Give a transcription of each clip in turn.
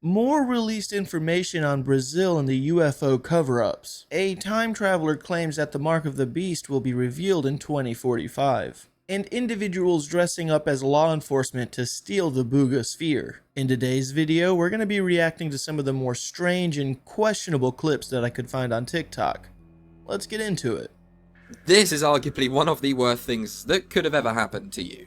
More released information on Brazil and the UFO cover-ups. A time traveler claims that the mark of the beast will be revealed in 2045. And individuals dressing up as law enforcement to steal the Booga sphere. In today's video, we're going to be reacting to some of the more strange and questionable clips that I could find on TikTok. Let's get into it. This is arguably one of the worst things that could have ever happened to you.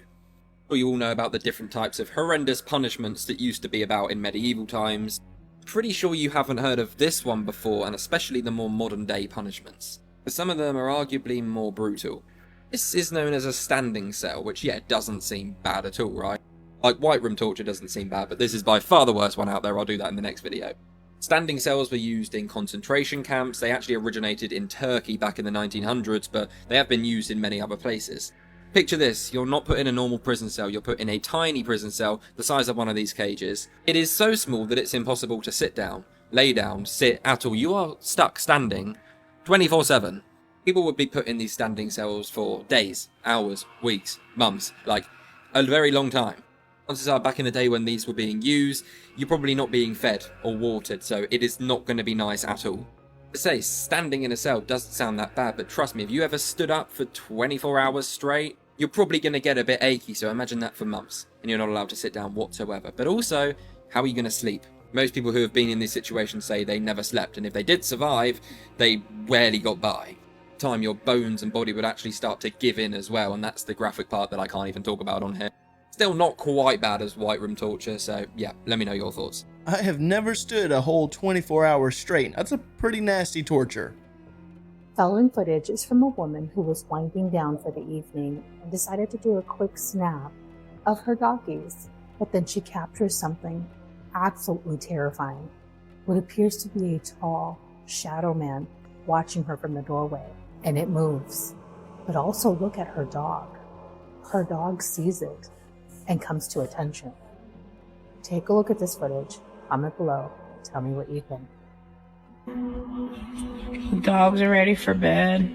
Well, you all know about the different types of horrendous punishments that used to be about in medieval times. Pretty sure you haven't heard of this one before, and especially the more modern day punishments. But some of them are arguably more brutal. This is known as a standing cell, which doesn't seem bad at all, right? Like white room torture doesn't seem bad, but this is by far the worst one out there. I'll do that in the next video. Standing cells were used in concentration camps. They actually originated in Turkey back in the 1900s, but they have been used in many other places. Picture this, you're not put in a normal prison cell, you're put in a tiny prison cell the size of one of these cages. It is so small that it's impossible to sit down, lay down, sit at all. You are stuck standing 24/7. People would be put in these standing cells for days, hours, weeks, months, like a very long time. Chances are back in the day when these were being used, you're probably not being fed or watered, so it is not going to be nice at all. To say standing in a cell doesn't sound that bad, but trust me, if you ever stood up for 24 hours straight, you're probably going to get a bit achy, so imagine that for months, and you're not allowed to sit down whatsoever. But also, how are you going to sleep? Most people who have been in these situations say they never slept, and if they did survive, they rarely got by. Time your bones and body would actually start to give in as well, and that's the graphic part that I can't even talk about on here. Still not quite bad as white room torture, so yeah, let me know your thoughts. I have never stood a whole 24 hours straight. That's a pretty nasty torture. Following footage is from a woman who was winding down for the evening and decided to do a quick snap of her doggies, but then she captures something absolutely terrifying. What appears to be a tall shadow man watching her from the doorway, and it moves. But also look at her dog. Her dog sees it and comes to attention. Take a look at this footage, comment below, tell me what you think. The dogs are ready for bed.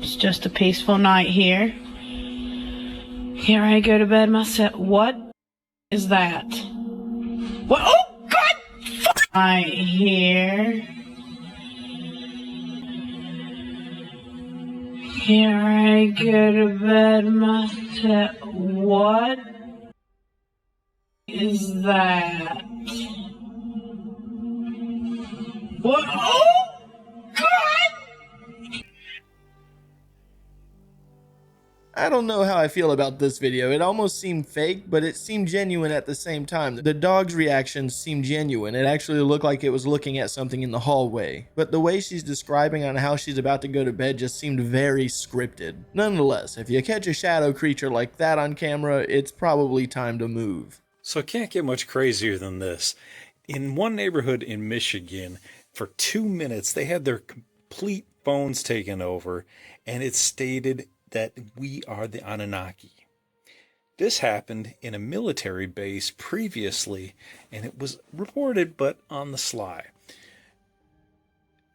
It's just a peaceful night here. Here I go to bed myself. What is that? What? Oh, God! Right here. Here I go to bed myself. What is that? What? Oh, God! I don't know how I feel about this video. It almost seemed fake, but it seemed genuine at the same time. The dog's reactions seemed genuine. It actually looked like it was looking at something in the hallway. But the way she's describing on how she's about to go to bed just seemed very scripted. Nonetheless, if you catch a shadow creature like that on camera, it's probably time to move. So it can't get much crazier than this. In one neighborhood in Michigan, for 2 minutes, they had their complete phones taken over, and it stated that we are the Anunnaki. This happened in a military base previously, and it was reported, but on the sly.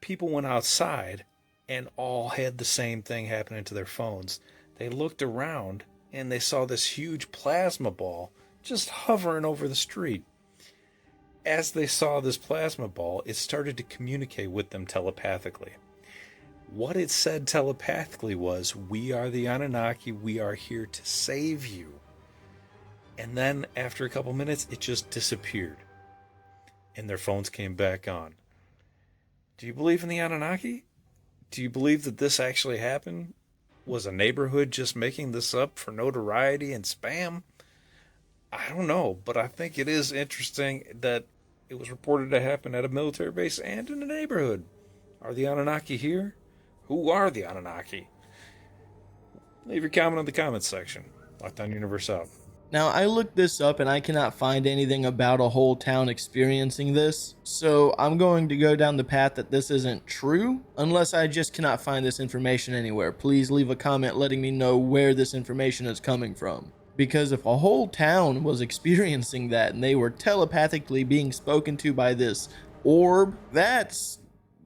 People went outside and all had the same thing happening to their phones. They looked around and they saw this huge plasma ball just hovering over the street. As they saw this plasma ball, it started to communicate with them telepathically. What it said telepathically was, we are the Anunnaki, we are here to save you. And then after a couple minutes, it just disappeared. And their phones came back on. Do you believe in the Anunnaki? Do you believe that this actually happened? Was a neighborhood just making this up for notoriety and spam? I don't know, but I think it is interesting that it was reported to happen at a military base and in a neighborhood. Are the Anunnaki here? Who are the Anunnaki? Leave your comment in the comments section. Lockdown Universe out. Now, I looked this up and I cannot find anything about a whole town experiencing this, so I'm going to go down the path that this isn't true, unless I just cannot find this information anywhere. Please leave a comment letting me know where this information is coming from. Because if a whole town was experiencing that and they were telepathically being spoken to by this orb, that's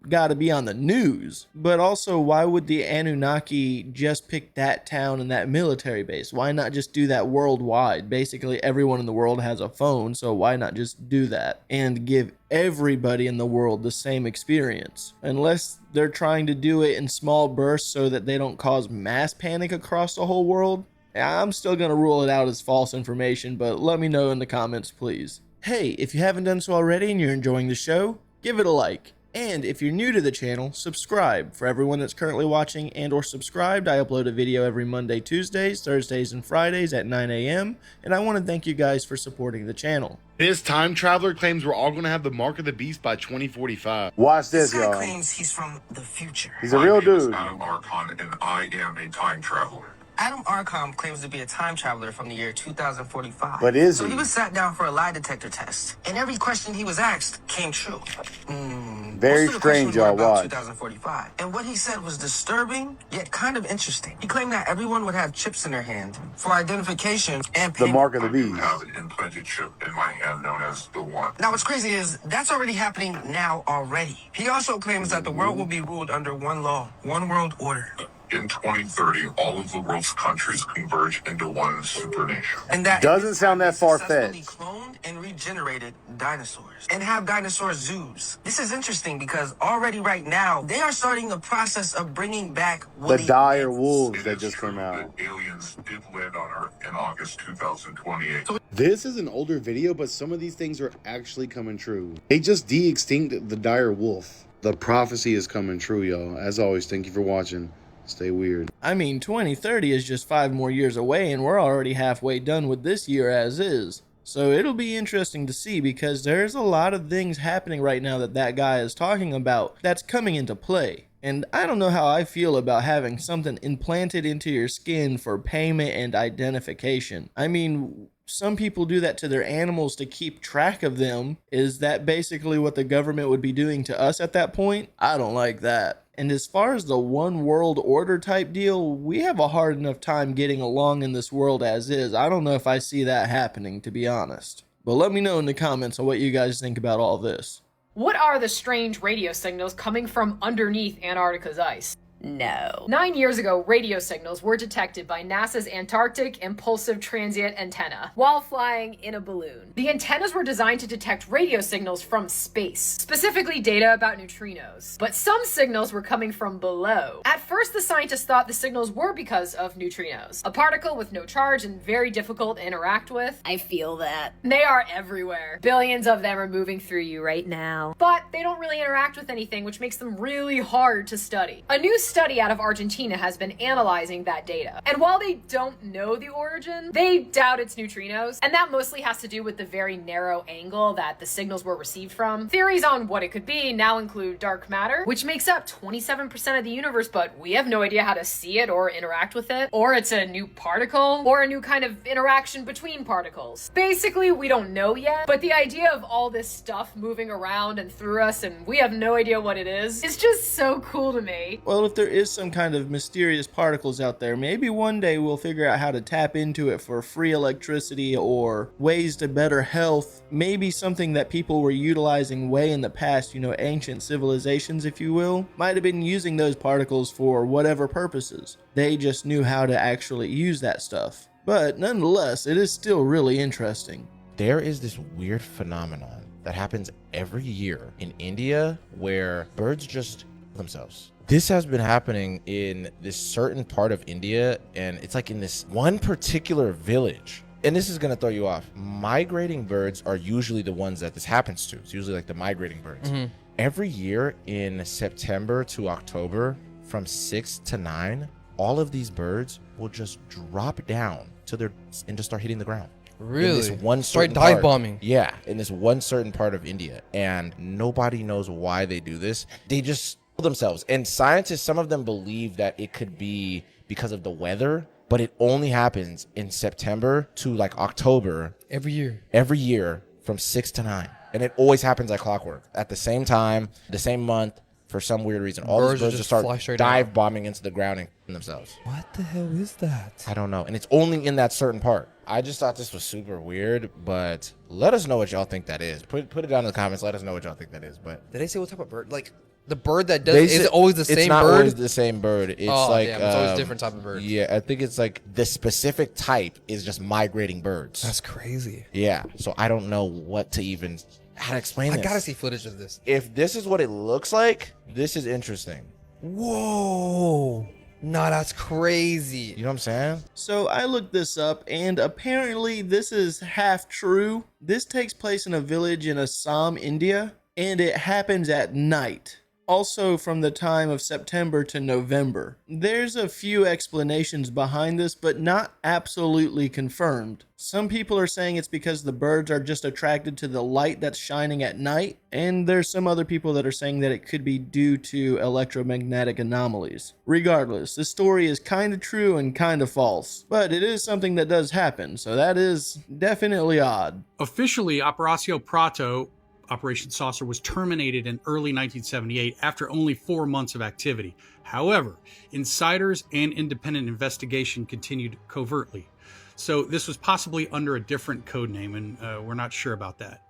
gotta be on the news. But also, why would the Anunnaki just pick that town and that military base? Why not just do that worldwide? Basically, everyone in the world has a phone, so why not just do that and give everybody in the world the same experience? Unless they're trying to do it in small bursts so that they don't cause mass panic across the whole world. I'm still gonna rule it out as false information, but let me know in the comments, please. Hey, if you haven't done so already and you're enjoying the show, give it a like. And if you're new to the channel, subscribe. For everyone that's currently watching and or subscribed, I upload a video every Monday, Tuesdays, Thursdays, and Fridays at 9 a.m. And I want to thank you guys for supporting the channel. This time traveler claims we're all going to have the mark of the beast by 2045. Watch this, This guy y'all. claims he's from the future. He's a real dude. Adam Archon, and I am a time traveler. Adam Archon claims to be a time traveler from the year 2045. But is So he? he was sat down for a lie detector test, and every question he was asked came true. Very Most of the questions strange, were y'all. about Watch. 2045. And what he said was disturbing, yet kind of interesting. He claimed that everyone would have chips in their hand for identification and The payment. mark of the I do beast. have an implanted chip in my hand known as the One. Now, what's crazy is that's already happening now already. He also claims that the world will be ruled under one law, one world order. In 2030, all of the world's countries converge into one supernation. And that Doesn't sound that successfully far-fetched. cloned and regenerated dinosaurs and have dinosaur zoos. This is interesting because already right now they are starting the process of bringing back The woolly dire mammoths. wolves It that is just true came out. that aliens did land on Earth in August 2028. This is an older video, but some of these things are actually coming true. They just de-extinct the dire wolf. The prophecy is coming true, y'all. As always, thank you for watching. Stay weird. I mean, 2030 is just 5 more years away, and we're already halfway done with this year as is. So it'll be interesting to see, because there's a lot of things happening right now that guy is talking about that's coming into play. And I don't know how I feel about having something implanted into your skin for payment and identification. I mean, some people do that to their animals to keep track of them. Is that basically what the government would be doing to us at that point? I don't like that. And as far as the one world order type deal, we have a hard enough time getting along in this world as is. I don't know if I see that happening, to be honest. But let me know in the comments on what you guys think about all this. What are the strange radio signals coming from underneath Antarctica's ice? No. 9 years ago, radio signals were detected by NASA's Antarctic Impulsive Transient Antenna while flying in a balloon. The antennas were designed to detect radio signals from space, specifically data about neutrinos. But some signals were coming from below. At first, the scientists thought the signals were because of neutrinos, a particle with no charge and very difficult to interact with. I feel that. They are everywhere. Billions of them are moving through you right now. But they don't really interact with anything, which makes them really hard to study. A new study out of Argentina has been analyzing that data. And while they don't know the origin, they doubt it's neutrinos. And that mostly has to do with the very narrow angle that the signals were received from. Theories on what it could be now include dark matter, which makes up 27% of the universe, but we have no idea how to see it or interact with it. Or it's a new particle, or a new kind of interaction between particles. Basically, we don't know yet, but the idea of all this stuff moving around and through us and we have no idea what it is just so cool to me. Well, if there is some kind of mysterious particles out there, maybe one day we'll figure out how to tap into it for free electricity or ways to better health. Maybe something that people were utilizing way in the past, you know, ancient civilizations, if you will, might have been using those particles for whatever purposes. They just knew how to actually use that stuff. But nonetheless, it is still really interesting. There is this weird phenomenon that happens every year in India where birds just themselves. This has been happening in this certain part of India, and it's like in this one particular village. And this is going to throw you off. Migrating birds are usually the ones that this happens to. It's usually like the migrating birds. Every year in September to October, from 6 to 9, all of these birds will just drop down to their and just start hitting the ground. Really? In this one Start certain dive part. bombing. Yeah, in this one certain part of India. And nobody knows why they do this. They just kill themselves. And scientists, some of them believe that it could be because of the weather, but it only happens in September to like October. Every year. Every year from 6 to 9. And it always happens like clockwork. At the same time, the same month, for some weird reason. All these birds just fly start straight dive out. bombing into the ground and kill themselves. What the hell is that? I don't know. And it's only in that certain part. I just thought this was super weird, but let us know what y'all think that is. Put it down in the comments. Let us know what y'all think that is. But Did they say what type of bird? Like, The bird that does is it always the same bird? It's not always the same bird. It's like damn, it's always a different type of bird. Yeah, I think it's like the specific type is just migrating birds. That's crazy. Yeah, so I don't know what to even how to explain this. I gotta see footage of this. If this is what it looks like, this is interesting. Whoa. Nah, that's crazy. You know what I'm saying? So I looked this up, and apparently this is half true. This takes place in a village in Assam, India, and it happens at night. Also from the time of September to November. There's a few explanations behind this, but not absolutely confirmed. Some people are saying it's because the birds are just attracted to the light that's shining at night, and there's some other people that are saying that it could be due to electromagnetic anomalies. Regardless, this story is kind of true and kind of false, but it is something that does happen, so that is definitely odd. Officially, Operatio Prato, Operation Saucer, was terminated in early 1978 after only 4 months of activity. However, insiders and independent investigation continued covertly. So this was possibly under a different code name, and we're not sure about that.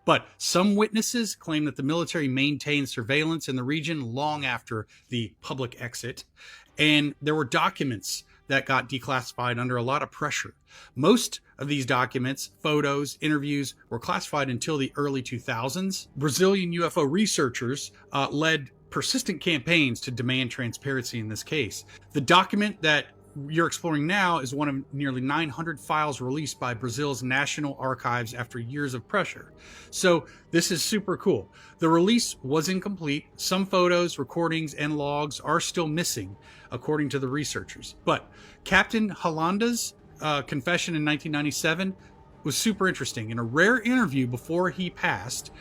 But some witnesses claim that the military maintained surveillance in the region long after the public exit, and there were documents that got declassified under a lot of pressure. Most of these documents, photos, interviews were classified until the early 2000s. Brazilian UFO researchers led persistent campaigns to demand transparency in this case. The document that you're exploring now is one of nearly 900 files released by Brazil's National Archives after years of pressure. So this is super cool. The release was incomplete. Some photos, recordings, and logs are still missing, according to the researchers. But Captain Holanda's confession in 1997 was super interesting. In a rare interview before he passed,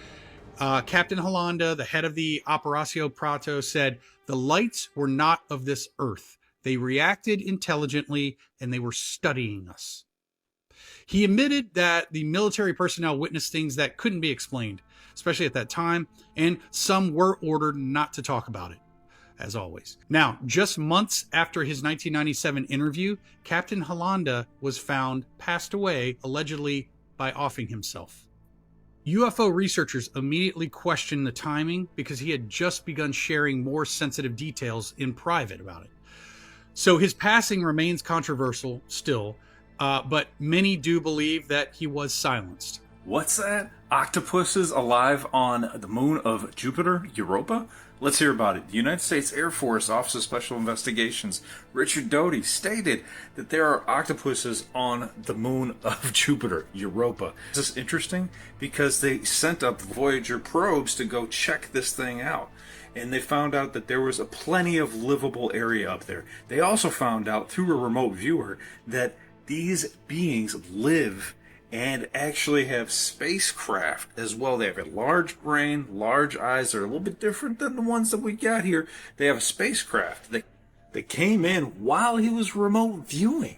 Captain Holanda, the head of the Operatio Prato, said, "The lights were not of this earth. They reacted intelligently, and they were studying us." He admitted that the military personnel witnessed things that couldn't be explained, especially at that time, and some were ordered not to talk about it, as always. Now, just months after his 1997 interview, Captain Holanda was found passed away, allegedly by offing himself. UFO researchers immediately questioned the timing because he had just begun sharing more sensitive details in private about it. So his passing remains controversial still, but many do believe that he was silenced. What's that? Octopuses alive on the moon of Jupiter, Europa? Let's hear about it. The United States Air Force Office of Special Investigations, Richard Doty, stated that there are octopuses on the moon of Jupiter, Europa. This is interesting because they sent up Voyager probes to go check this thing out. And they found out that there was a plenty of livable area up there. They also found out through a remote viewer that these beings live and actually have spacecraft as well. They have a large brain, large eyes. They're a little bit different than the ones that we got here. They have a spacecraft. They came in while he was remote viewing.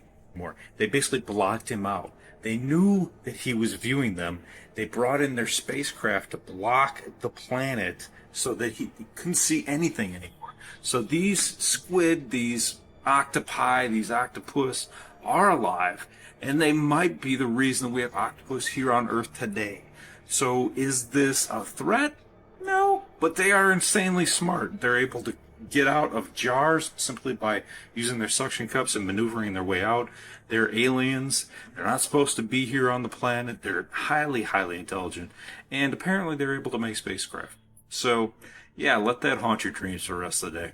They basically blocked him out. They knew that he was viewing them. They brought in their spacecraft to block the planet so that he couldn't see anything anymore. So these squid, these octopi, these octopus are alive, and they might be the reason we have octopus here on Earth today. So is this a threat? No, but they are insanely smart. They're able to get out of jars simply by using their suction cups and maneuvering their way out. They're aliens. They're not supposed to be here on the planet. They're highly, highly intelligent, and apparently they're able to make spacecraft. So, yeah, let that haunt your dreams for the rest of the day.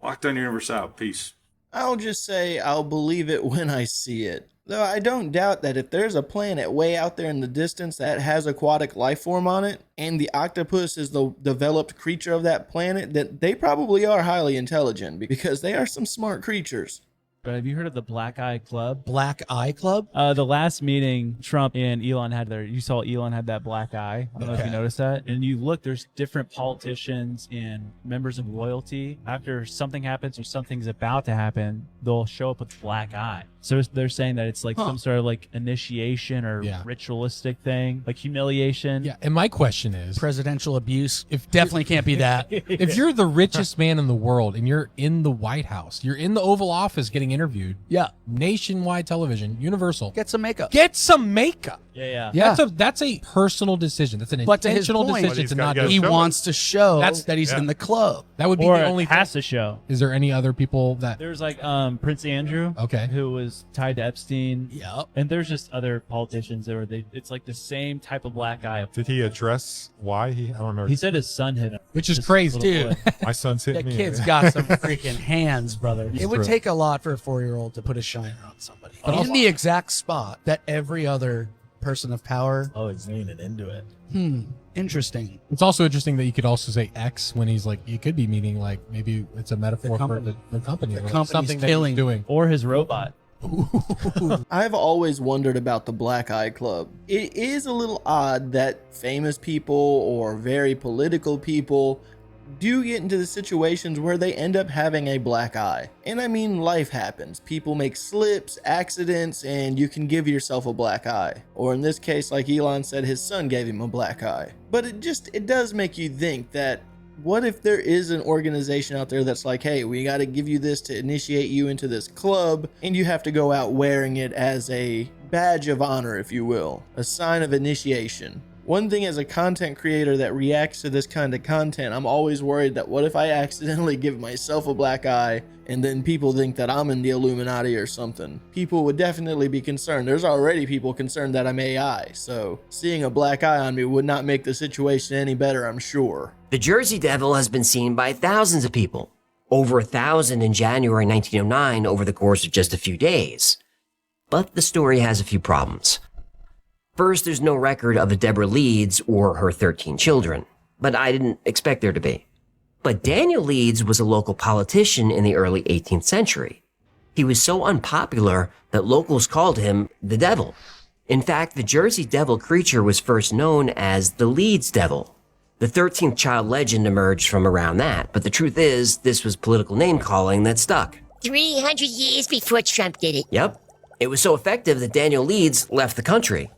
Lockdown Universe out. Peace. I'll just say I'll believe it when I see it. Though I don't doubt that if there's a planet way out there in the distance that has aquatic life form on it, and the octopus is the developed creature of that planet, that they probably are highly intelligent, because they are some smart creatures. But have you heard of the Black Eye Club? Black Eye Club? The last meeting, Trump and Elon had you saw Elon had that black eye. I don't know if you noticed that. And you look, there's different politicians and members of royalty. After something happens or something's about to happen, they'll show up with black eye. So they're saying that it's like some sort of like initiation or ritualistic thing, like humiliation. Yeah, and my question is presidential abuse. If definitely can't be that. If you're the richest man in the world and you're in the White House, you're in the Oval Office getting interviewed. Yeah. Nationwide television, Universal. Get some makeup. Get some makeup. Yeah. That's a personal decision. That's an But to his intentional point, decision to not he do it. wants to show that he's in the club. That would be Or the only has to show. Is there any other people that There's like Prince Andrew, who was tied to Epstein. Yep. And there's just other politicians that were it's like the same type of black eye. Did he address why I don't remember. He said his son hit him, which is This crazy, little dude. boy. My son's hit That me. kid's got some freaking hands, brother. It's It would true. take a lot for a 4-year-old to put a shiner on somebody. But in also- the exact spot that every other person of power. Oh, he's leaning into it. Interesting. It's also interesting that you could also say X when he's like, you could be meaning like maybe it's a metaphor for the company. The or company's something that killing. he's doing. Or his robot. I've always wondered about the Black Eye Club. It is a little odd that famous people or very political people do get into the situations where they end up having a black eye. And I mean, life happens. People make slips, accidents, and you can give yourself a black eye. Or in this case, like Elon said, his son gave him a black eye. But it does make you think that what if there is an organization out there that's like, hey, we got to give you this to initiate you into this club, and you have to go out wearing it as a badge of honor, if you will, a sign of initiation. One thing as a content creator that reacts to this kind of content, I'm always worried that what if I accidentally give myself a black eye and then people think that I'm in the Illuminati or something? People would definitely be concerned. There's already people concerned that I'm AI, so seeing a black eye on me would not make the situation any better, I'm sure. The Jersey Devil has been seen by thousands of people. Over 1,000 in January 1909 over the course of just a few days. But the story has a few problems. First, there's no record of a Deborah Leeds or her 13 children, but I didn't expect there to be. But Daniel Leeds was a local politician in the early 18th century. He was so unpopular that locals called him the Devil. In fact, the Jersey Devil creature was first known as the Leeds Devil. The 13th child legend emerged from around that, but the truth is, this was political name-calling that stuck. 300 years before Trump did it. Yep. It was so effective that Daniel Leeds left the country.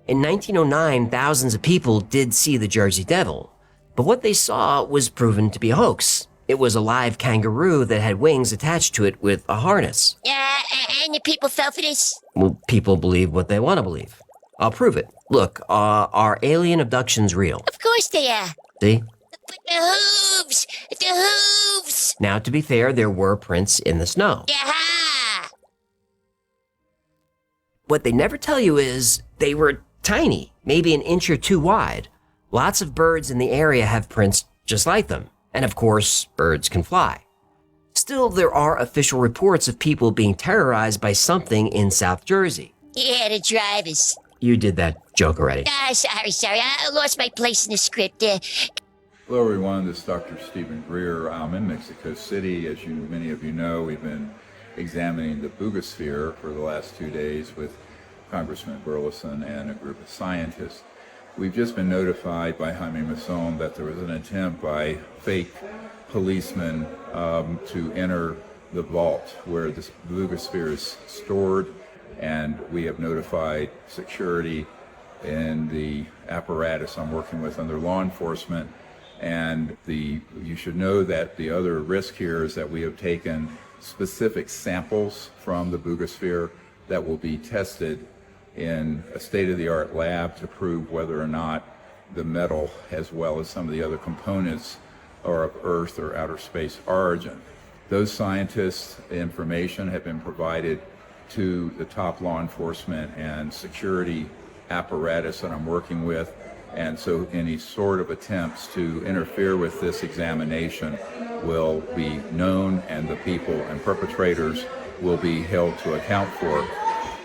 In 1909, thousands of people did see the Jersey Devil, but what they saw was proven to be a hoax. It was a live kangaroo that had wings attached to it with a harness. And the people fell for this? Well, people believe what they want to believe. I'll prove it. Look, are alien abductions real? Of course they are. See? But the hooves! The hooves! Now, to be fair, there were prints in the snow. Yaha! What they never tell you is they were tiny, maybe an inch or two wide. Lots of birds in the area have prints just like them. And of course, birds can fly. Still, there are official reports of people being terrorized by something in South Jersey. Yeah, the drivers. You did that joke already. Sorry. I lost my place in the script. Hello, everyone. This is Dr. Stephen Greer. I'm in Mexico City. As many of you know, we've been examining the Boogosphere for the last 2 days with Congressman Burleson and a group of scientists. We've just been notified by Jaime Mason that there was an attempt by fake policemen to enter the vault where this Boogosphere is stored, and we have notified security and the apparatus I'm working with under law enforcement. And you should know that the other risk here is that we have taken specific samples from the Boogosphere that will be tested in a state-of-the-art lab to prove whether or not the metal, as well as some of the other components, are of Earth or outer space origin. Those scientists' information have been provided to the top law enforcement and security apparatus that I'm working with, and so any sort of attempts to interfere with this examination will be known, and the people and perpetrators will be held to account for.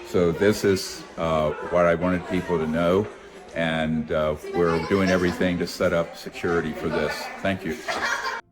So this is what I wanted people to know, and we're doing everything to set up security for this. Thank you.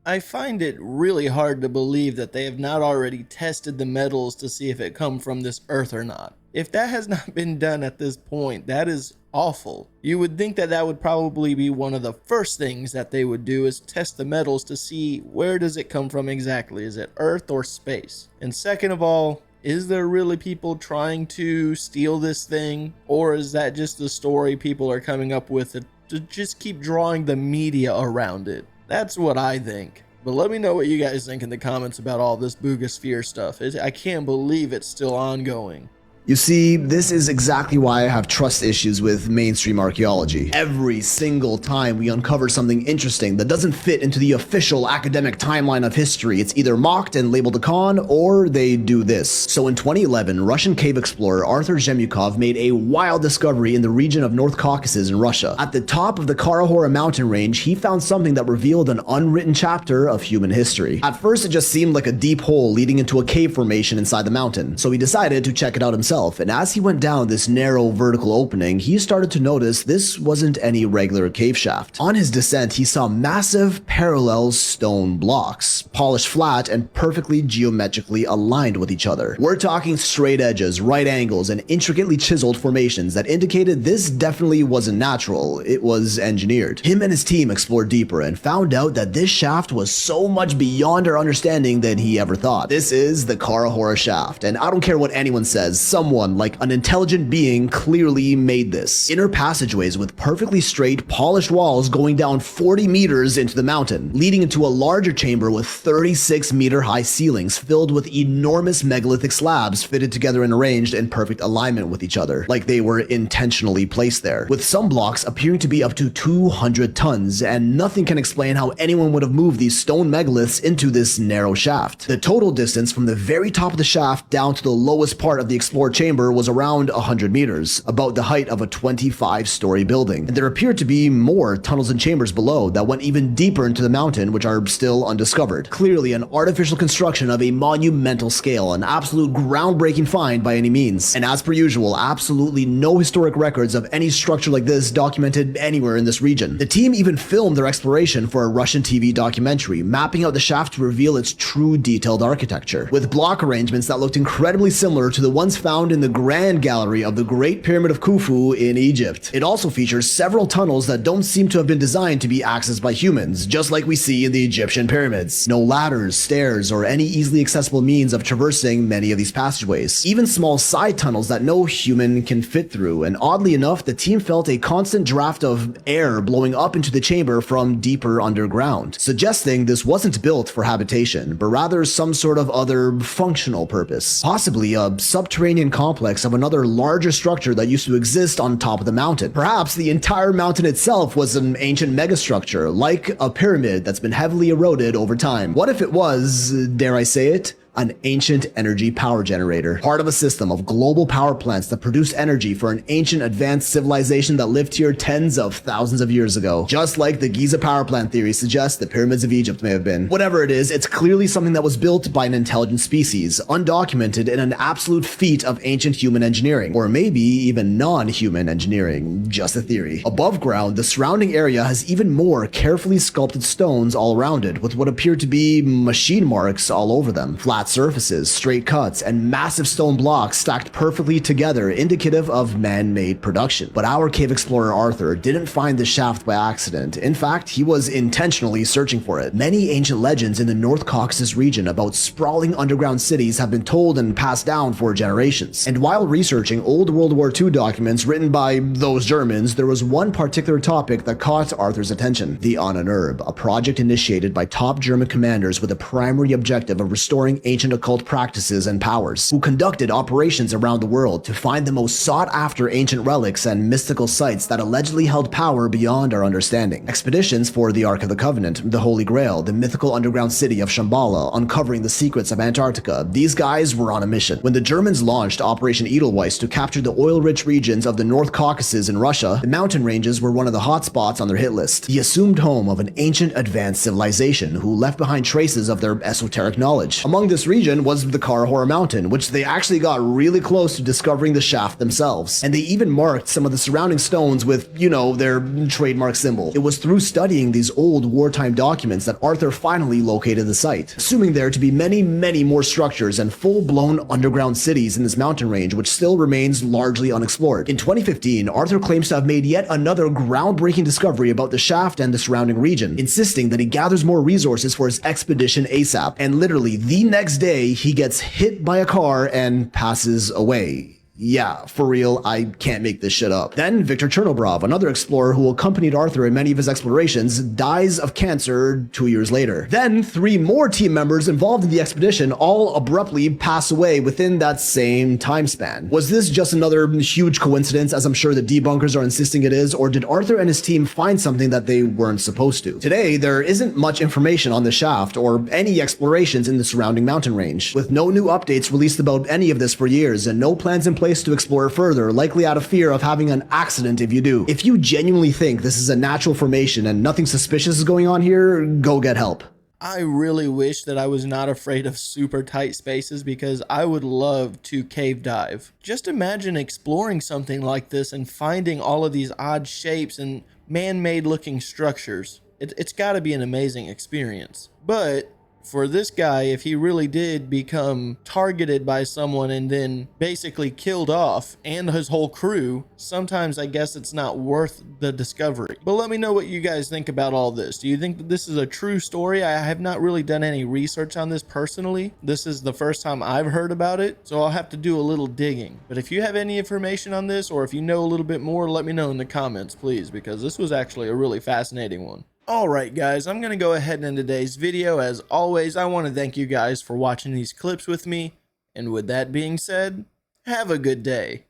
I find it really hard to believe that they have not already tested the metals to see if it come from this Earth or not. If that has not been done at this point, that is awful. You would think that that would probably be one of the first things that they would do, is test the metals to see where does it come from exactly. Is it Earth or space? And second of all, is there really people trying to steal this thing? Or is that just the story people are coming up with to just keep drawing the media around it? That's what I think. But let me know what you guys think in the comments about all this Boogosphere stuff. I can't believe it's still ongoing. You see, this is exactly why I have trust issues with mainstream archaeology. Every single time we uncover something interesting that doesn't fit into the official academic timeline of history, it's either mocked and labeled a con, or they do this. So in 2011, Russian cave explorer Arthur Zhemyukov made a wild discovery in the region of North Caucasus in Russia. At the top of the Carahora mountain range, he found something that revealed an unwritten chapter of human history. At first, it just seemed like a deep hole leading into a cave formation inside the mountain, so he decided to check it out himself. And as he went down this narrow vertical opening, he started to notice this wasn't any regular cave shaft. On his descent, he saw massive parallel stone blocks, polished flat and perfectly geometrically aligned with each other. We're talking straight edges, right angles, and intricately chiseled formations that indicated this definitely wasn't natural, it was engineered. Him and his team explored deeper and found out that this shaft was so much beyond our understanding than he ever thought. This is the Carahora Shaft, and I don't care what anyone says, someone like an intelligent being clearly made this. Inner passageways with perfectly straight, polished walls going down 40 meters into the mountain, leading into a larger chamber with 36-meter high ceilings filled with enormous megalithic slabs fitted together and arranged in perfect alignment with each other, like they were intentionally placed there, with some blocks appearing to be up to 200 tons, and nothing can explain how anyone would have moved these stone megaliths into this narrow shaft. The total distance from the very top of the shaft down to the lowest part of the explored chamber was around 100 meters, about the height of a 25-story building. And there appeared to be more tunnels and chambers below that went even deeper into the mountain, which are still undiscovered. Clearly an artificial construction of a monumental scale, an absolute groundbreaking find by any means. And as per usual, absolutely no historic records of any structure like this documented anywhere in this region. The team even filmed their exploration for a Russian TV documentary, mapping out the shaft to reveal its true detailed architecture, with block arrangements that looked incredibly similar to the ones found in the Grand Gallery of the Great Pyramid of Khufu in Egypt. It also features several tunnels that don't seem to have been designed to be accessed by humans, just like we see in the Egyptian pyramids. No ladders, stairs, or any easily accessible means of traversing many of these passageways. Even small side tunnels that no human can fit through, and oddly enough, the team felt a constant draft of air blowing up into the chamber from deeper underground, suggesting this wasn't built for habitation, but rather some sort of other functional purpose. Possibly a subterranean complex of another larger structure that used to exist on top of the mountain. Perhaps the entire mountain itself was an ancient megastructure, like a pyramid that's been heavily eroded over time. What if it was, dare I say it, an ancient energy power generator, part of a system of global power plants that produced energy for an ancient advanced civilization that lived here tens of thousands of years ago. Just like the Giza power plant theory suggests the pyramids of Egypt may have been. Whatever it is, it's clearly something that was built by an intelligent species, undocumented, in an absolute feat of ancient human engineering, or maybe even non-human engineering, just a theory. Above ground, the surrounding area has even more carefully sculpted stones all around it, with what appear to be machine marks all over them. Flat surfaces, straight cuts, and massive stone blocks stacked perfectly together, indicative of man-made production. But our cave explorer Arthur didn't find the shaft by accident. In fact, he was intentionally searching for it. Many ancient legends in the North Caucasus region about sprawling underground cities have been told and passed down for generations. And while researching old World War II documents written by those Germans, there was one particular topic that caught Arthur's attention: the Anunnaki, a project initiated by top German commanders with the primary objective of restoring ancient occult practices and powers, who conducted operations around the world to find the most sought-after ancient relics and mystical sites that allegedly held power beyond our understanding. Expeditions for the Ark of the Covenant, the Holy Grail, the mythical underground city of Shambhala, uncovering the secrets of Antarctica. These guys were on a mission. When the Germans launched Operation Edelweiss to capture the oil-rich regions of the North Caucasus in Russia, the mountain ranges were one of the hot spots on their hit list, the assumed home of an ancient advanced civilization who left behind traces of their esoteric knowledge. Among this this region was the Carahora Mountain, which they actually got really close to discovering the shaft themselves. And they even marked some of the surrounding stones with, you know, their trademark symbol. It was through studying these old wartime documents that Arthur finally located the site, assuming there to be many, many more structures and full-blown underground cities in this mountain range, which still remains largely unexplored. In 2015, Arthur claims to have made yet another groundbreaking discovery about the shaft and the surrounding region, insisting that he gathers more resources for his expedition ASAP. And literally, the next day, he gets hit by a car and passes away. Yeah, for real, I can't make this shit up. Then Viktor Chernobrov, another explorer who accompanied Arthur in many of his explorations, dies of cancer 2 years later. Then 3 more team members involved in the expedition all abruptly pass away within that same time span. Was this just another huge coincidence, as I'm sure the debunkers are insisting it is, or did Arthur and his team find something that they weren't supposed to? Today, there isn't much information on the shaft or any explorations in the surrounding mountain range, with no new updates released about any of this for years and no plans in place to explore further, likely out of fear of having an accident if you do. If you genuinely think this is a natural formation and nothing suspicious is going on here, go get help. I really wish that I was not afraid of super tight spaces because I would love to cave dive. Just imagine exploring something like this and finding all of these odd shapes and man-made looking structures. It's got to be an amazing experience. But for this guy, if he really did become targeted by someone and then basically killed off and his whole crew, sometimes I guess it's not worth the discovery. But let me know what you guys think about all this. Do you think that this is a true story? I have not really done any research on this personally. This is the first time I've heard about it, so I'll have to do a little digging. But if you have any information on this, or if you know a little bit more, let me know in the comments, please, because this was actually a really fascinating one. Alright guys, I'm going to go ahead and end today's video. As always, I want to thank you guys for watching these clips with me. And with that being said, have a good day.